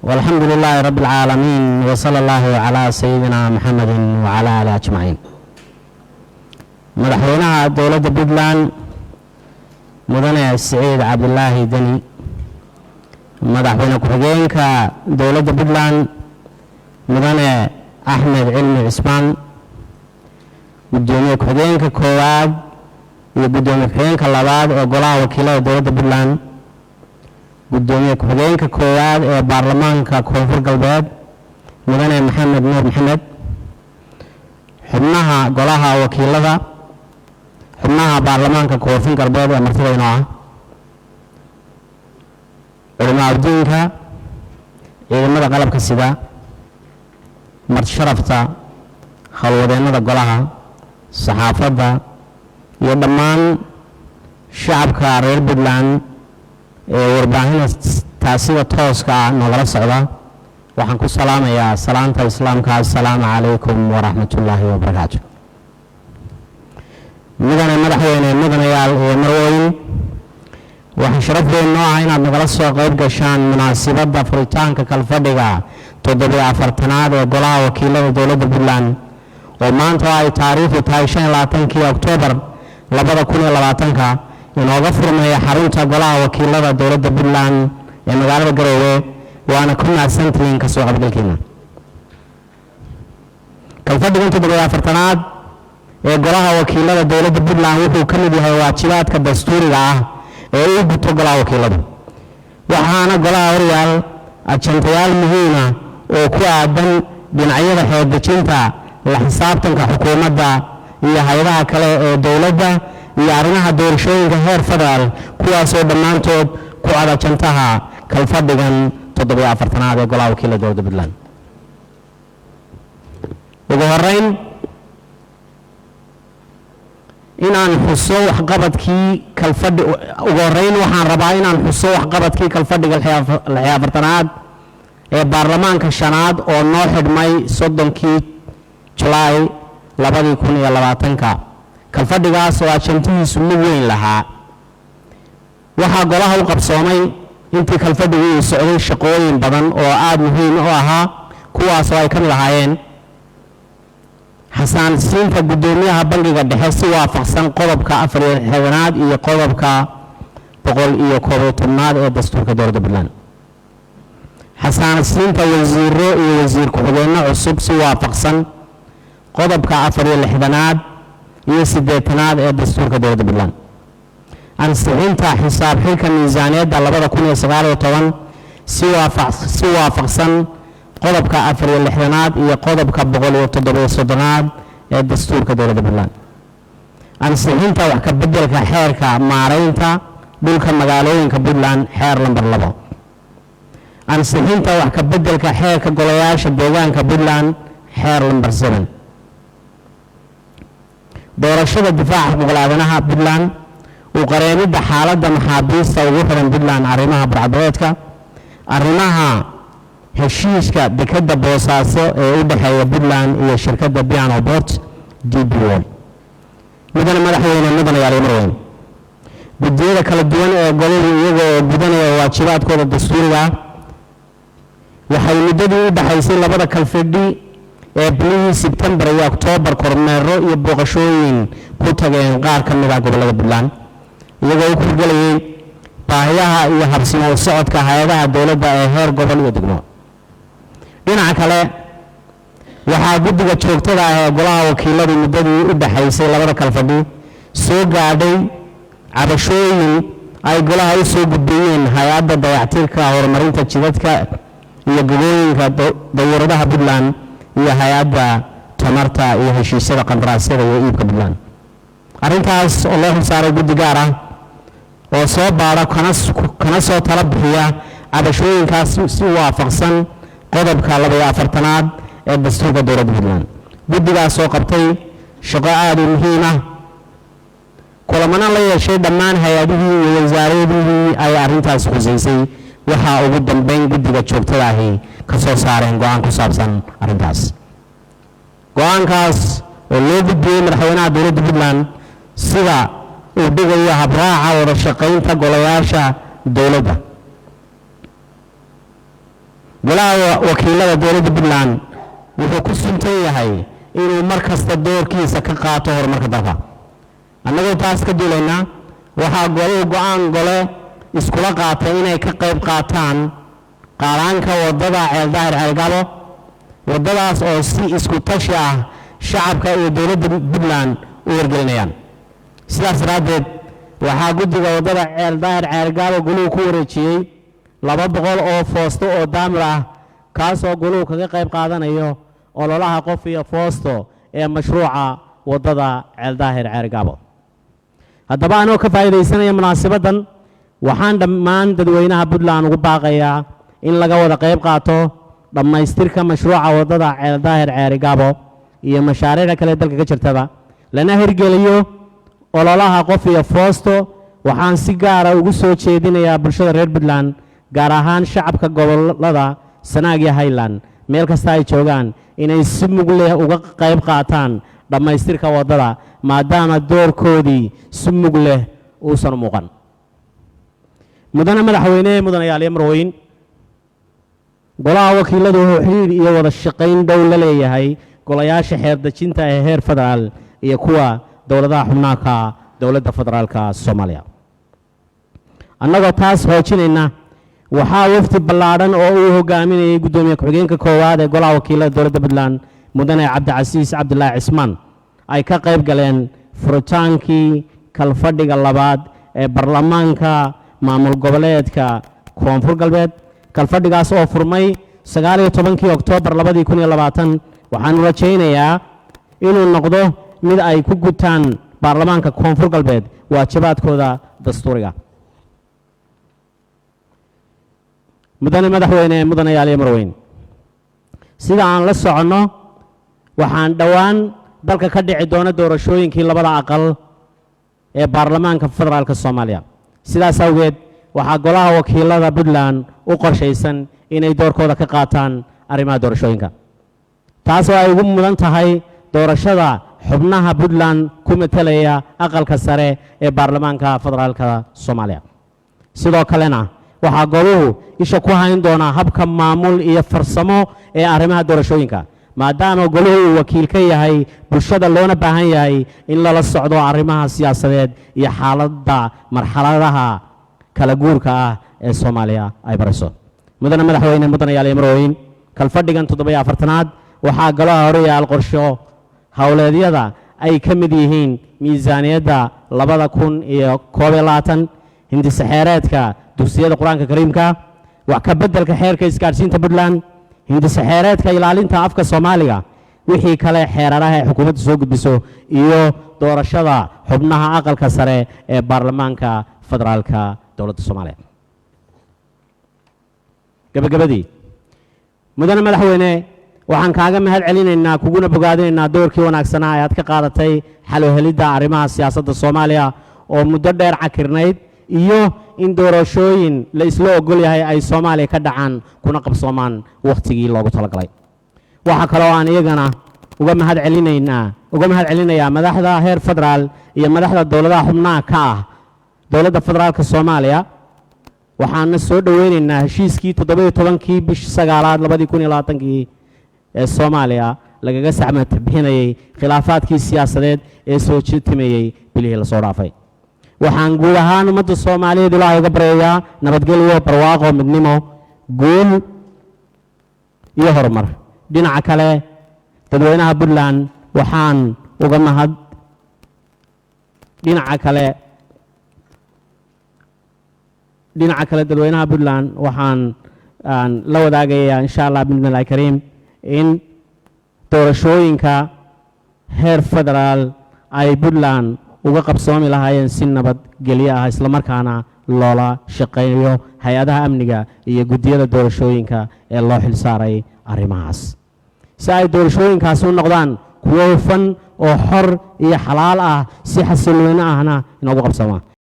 والحمد لله رب العالمين وصلى الله على سيدنا محمد وعلى آله أجمعين. مدحوينها دولة بيدلان مدني سعيد عبد الله دني مدحوينها كحجينك دولة بيدلان مدني أحمد علمي عثمان gudoomiye ku-xigeenka koowaad iyo gudoomiye ku-xigeenka labaad ee golaha wakiilada dowladda Puntland gudoomiye ku-xigeenka koowaad ee baarlamaanka koonfur galbeed mudane maxamed nuur maxamed xubnaha golaha wakiilada xubnaha baarlamaanka koonfur galbeed ee martidayna ah culimada diinka ciidamada qalabka sida marti-sharafta howlwadeennada golaha saxaafadda iyo dhammaan shacabka reer Puntland ee warbaahinta sida tooska ah nagala socda waxaan ku salaamayaa salaanta islaamka assalaamu calaykum waraxmatullaahi wabarakaatuh. mudane madaxweyne mudanayaal iyo marwooyin waxaa sharaf weyn noo ah inaad nagala soo qayb gashaan munaasabadda furitaanka kalfadhiga 74aad ee golaha wakiilada dowladda Puntland oo maanta ay taariikhdu tahay 25 Oktoobar 2020 inooga furmaya xarunta golaha wakiilada dowladda Puntland ee magaalada Garowe waana ku mahadsantihiin ka soo qaybgalkiina. kalfadhigan 74aad ee golaha wakiilada dowladda Puntland wuxuu ka mid yahay waajibaadka dastuuriga ah ee uu guto golaha wakiilada waxaana golaha horyaal ajantayaal muhiim ah oo ku aadan dhinacyada xeeldejinta la xisaabtanka xukuumadda iyo hay'adaha kale ee dowladda iyo arrimaha doorashooyinka heer federaal kuwaas oo dhammaantood ku adajantaha kalfadhigan 74aad ee golaha wakiilada dowladda Puntland. ugu horreyn inaan xuso waxqabadkii kalfadhi ugu horreyn waxaan rabaa inaan xuso waxqabadkii kalfadhiga 74aad ee baarlamaanka shanaad oo noo xidhmay 30 July 2020 kalfadhigaas oo ajantihiisu mid weyn lahaa waxaa golaha u qabsoomay intii kalfadhigu uu socday shaqooyin badan oo aad muhiim u ahaa kuwaas oo ay ka mid ahaayeen xasaan siinta gudoomiyaha bangiga dhexe si waafaqsan qodobka 4-aad iyo qodobka 111aad ee dastuurka dowladda Puntland xasaan siinta wasiiro iyo wasiir ku-xigeenno cusub si waafaqsan qodobka 4-aad iyo 8-aad ee dastuurka dowladda Puntland ansixinta xisaab xilka miisaaniyadda 2019 si waafaqsan qodobka 4-aad iyo qodobka 137aad ee dastuurka dowladda Puntland ansixinta wax ka beddelka xeerka maareynta dhulka magaalooyinka Puntland xeer lambar 2 ansixinta wax ka beddelka xeerka golayaasha deegaanka Puntland xeer lambar 7 doorashada difaaca xuquuqul aadanaha Puntland u qareemidda xaaladda maxaabiista ugu xiran Puntland arrimaha barcadbadeedka arrimaha heshiiska dekedda boosaaso ee u dhexeeya Puntland iyo shirkadda Piano Port DP World. mudane madaxweyne mudanayaal marweyn guddiyada kala duwan ee gobolka iyagoo gudanaya waajibaadkooda dastuuriga waxay muddadii u dhaxaysay labada kalfadhi ee bilihii Sebtembar iyo Oktoobar kormeero iyo booqashooyin ku tageen qaar ka mid ah gobollada Puntland iyagoo u kurgalayay baahiyaha iyo habsimo u socodka hay'adaha dowladda ee heer gobol iyo degmo. dhinaca kale waxaa guddiga joogtada ah ee golaha wakiilada muddadii u dhaxaysay labada kalfadhi soo gaadhay cabashooyin ay golaha u soo gudbiyeen hay'adda dayactirka horumarinta jidadka iyo gudooyinka dowladaha Puntland iyo hay'adda tamarta iyo heshiisyada qandaraasyada iyo iibka Puntland. arrintaas oo loo xilsaaray guddi gaar ah oo soo baara kana soo tala bixiya cabashooyinkaas si waafaqsan qodobka 24aad ee dastuurka dowladda Puntland. guddigaas oo qabtay shaqo aad u muhiim ah kulamana la yeeshay dhammaan hay'adihii iyo wasaaradihii ay arrintaas xusaysay waxaa ugu dambeyn guddiga joogtada ahi ka soo saareen go'aan ku saabsan arrintaas. go'aankaas oo loo gudbiyey madaxweynaha dowladda Puntland sida uu dhigayo habraaca wada shaqaynta golayaasha dowladda golaha wakiilada dowladda Puntland wuxuu ku suntan yahay inuu mar kasta doorkiisa ka qaato horumarka dalka. annagoo taas ka duulaynaa waxaa go'aan gole iskula qaatay inay ka qayb qaataan qaaraanka wadada Ceeldaahir Ceelgabo, wadadaas oo si isku tashi ah shacabka iyo dowladda Puntland u wargelinayaan. sidaas daraaddeed waxaa guddiga wadada Ceeldaahir Ceelgabo goluhu ku wareejiyey 200 oo foosto oo daamir ah, kaasoo goluhu kaga qayb qaadanayo ololaha qof iyo foosto ee mashruuca wadada Ceeldaahir Ceelgabo. haddaba anoo ka faa'iidaysanaya munaasabaddan waxaan dhammaan dadweynaha Puntland ugu baaqayaa in laga wada qayb qaato dhammaystirka mashruuca wadada Ceeldaahir Ceelgabo iyo mashaariicda kale dalka ka jirtaba, lana hirgeliyo ololaha qof iyo foosto. waxaan si gaar ah ugu soo jeedinayaa bulshada reer Puntland, gaar ahaan shacabka gobolada Sanaag iyo Highland meel kasta ay joogaan, inay si mug leh uga qayb qaataan dhammaystirka wadada, maadaama doorkoodii si mug leh uusan u muuqan. mudane madaxweyne, mudanayaal iyo marweyn, golaha wakiiladu wuxuu xiriir iyo wada shaqayn dhow la leeyahay golayaasha xeer dejinta ee heer federaal iyo kuwa dowladaha xubnaha ka dowladda federaalka Soomaaliya. annagoo taas xoojinayna waxaa wafdi ballaadhan oo uu hogaaminayay gudoomiye ku-xigeenka koowaad ee golaha wakiilada dowladda Puntland mudane Cabdicasiis Cabdilaahi Cismaan ay ka qayb galeen furitaankii kalfadhiga labaad ee baarlamaanka maamul goboleedka Koonfur Galbeed. kalfadhigaas oo furmay 19 Oktoobar 2020. waxaan rajaynayaa inuu noqdo mid ay ku gutaan baarlamaanka Koonfur Galbeed waajibaadkooda dastuuriga. mudane madaxweyne, mudanayaal iyo marweyn, sida aan la soconno waxaan dhowaan dalka ka dhici doona doorashooyinkii labada aqal ee baarlamaanka federaalka Soomaaliya. sidaas awgeed waxaa golaha wakiilada Puntland u qorshaysan inay doorkooda ka qaataan arrimaha doorashooyinka, taasoo ay ugu mudan tahay doorashada xubnaha Puntland ku metelaya aqalka sare ee baarlamaanka federaalka Soomaaliya. sidoo kalena waxaa goluhu isha ku hayn doonaa habka maamul iyo farsamo ee arrimaha doorashooyinka, maadaama goluhu uu wakiil ka yahay bulshada loona baahan yahay in lala socdo arrimaha siyaasadeed iyo marxaladaha kala guurka ah ee Soomaaliya ay barayso. mudane madaxweyne, mudanayaal iyo marweyn, kalfadhigan 74aad waxaa golaha hore yaal qorsho howleedyada ay ka mid yihiin miisaaniyadda 2021, hindisaxeereedka dugsiyada quraanka kariimka, wax ka beddelka xeerka isgaadhsiinta Puntland, hindisaxeereedka ilaalinta afka Soomaaliga, wixii kale xeeraraha ee xukuumadda soo gudbiso, iyo doorashada xubnaha aqalka sare ee baarlamaanka federaalka dowladda Soomaaliya. gabagabadii, mudane madaxweyne, waxaan kaaga mahad celinaynaa kuguna bogaadinaynaa doorkii wanaagsanaa ee aad ka qaadatay xal u helidda arrimaha siyaasadda Soomaaliya oo muddo dheer cakirnayd, iyo in doorashooyin la isla ogol yahay ay Soomaaliya ka dhacaan kuna qabsoomaan waqtigii loogu talagalay. waxa kale oo aan iyagana uga mahad celinayaa madaxda heer federaal iyo madaxda dowladaha xubnaha ka ah dowladda federaalka Soomaaliya. waxaana soo dhaweynaynaa heshiiskii 17 bishii 9aad 2020 ee Soomaaliya lagaga saxmad bixinayay khilaafaadkii siyaasadeed ee soo jitimayay bilihii la soo dhaafay. waxaan guud ahaan ummadda Soomaaliyeed Ilaahay uga baryayaa nabadgelyo, barwaaqo, midnimo, guul iyo horumar. dhinaca kale dadweynaha Puntland waxaan uga mahad dhinaca kale dadweynaha Puntland waxaan la wadaagayaa insha Allah bismillaahir kariim in doorashooyinka heer federaal ay Puntland uga qabsoomi lahaayeen si nabadgelyo ah, isla markaana loola shaqeeyo hay-adaha amniga iyo guddiyada doorashooyinka ee loo xilsaaray arrimahaas, si ay doorashooyinkaasi u noqdaan kuwo hufan oo xor iyo xalaal ah, si xasilooni ahna inoogu qabsama.